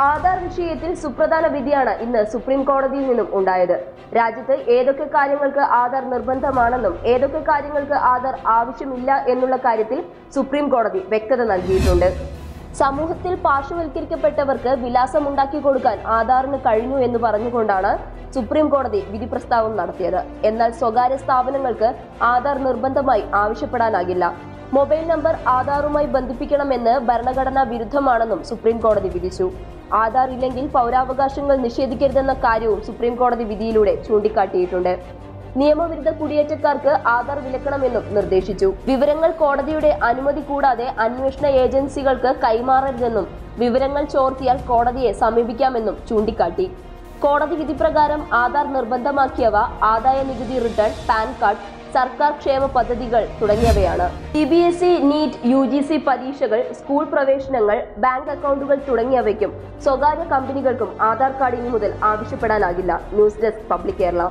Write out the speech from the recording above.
ആധാർ വിഷയത്തിൽ സുപ്രധാന വിധിയാണ് ഇന്ന് സുപ്രീം കോടതിയിൽ നിന്നും ഉണ്ടായത്. രാജ്യത്ത് ഏതൊക്കെ കാര്യങ്ങൾക്ക് ആധാർ നിർബന്ധമാണെന്നും ഏതൊക്കെ കാര്യങ്ങൾക്ക് ആധാർ ആവശ്യമില്ല എന്നുള്ള കാര്യത്തിൽ സുപ്രീം കോടതി വ്യക്തത നൽകിയിട്ടുണ്ട്. സമൂഹത്തിൽ പാർശ്വവൽക്കരിക്കപ്പെട്ടവർക്ക് വിലാസമുണ്ടാക്കി കൊടുക്കാൻ ആധാറിന് കഴിഞ്ഞു എന്ന് പറഞ്ഞുകൊണ്ടാണ് സുപ്രീം കോടതി വിധി പ്രസ്താവം നടത്തിയത്. എന്നാൽ സ്വകാര്യ സ്ഥാപനങ്ങൾക്ക് ആധാർ നിർബന്ധമായി ആവശ്യപ്പെടാനാകില്ല. മൊബൈൽ നമ്പർ ആധാറുമായി ബന്ധിപ്പിക്കണമെന്ന് ഭരണഘടനാ വിരുദ്ധമാണെന്നും സുപ്രീം കോടതി വിധിച്ചു. ആധാർ ഇല്ലെങ്കിൽ പൗരാവകാശങ്ങൾ നിഷേധിക്കരുതെന്ന കാര്യവും സുപ്രീം കോടതി വിധിയിലൂടെ ചൂണ്ടിക്കാട്ടിയിട്ടുണ്ട്. നിയമവിരുദ്ധ കുടിയേറ്റക്കാർക്ക് ആധാർ വിലക്കണമെന്നും നിർദ്ദേശിച്ചു. വിവരങ്ങൾ കോടതിയുടെ അനുമതി കൂടാതെ അന്വേഷണ ഏജൻസികൾക്ക് കൈമാറരുതെന്നും വിവരങ്ങൾ ചോർത്തിയാൽ കോടതിയെ സമീപിക്കാമെന്നും ചൂണ്ടിക്കാട്ടി. കോടതി വിധി പ്രകാരം ആധാർ നിർബന്ധമാക്കിയവ ആദായ നികുതി റിട്ടേൺ, പാൻ കാർഡ്, സർക്കാർ ക്ഷേമ പദ്ധതികൾ തുടങ്ങിയവയാണ്. CBSE, NEET, UGC പരീക്ഷകൾ, സ്കൂൾ പ്രവേശനങ്ങൾ, ബാങ്ക് അക്കൗണ്ടുകൾ തുടങ്ങിയവയ്ക്കും സ്വകാര്യ കമ്പനികൾക്കും ആധാർ കാർഡ് ഇനി മുതൽ ആവശ്യപ്പെടാനാകില്ല. News desk public Kerala.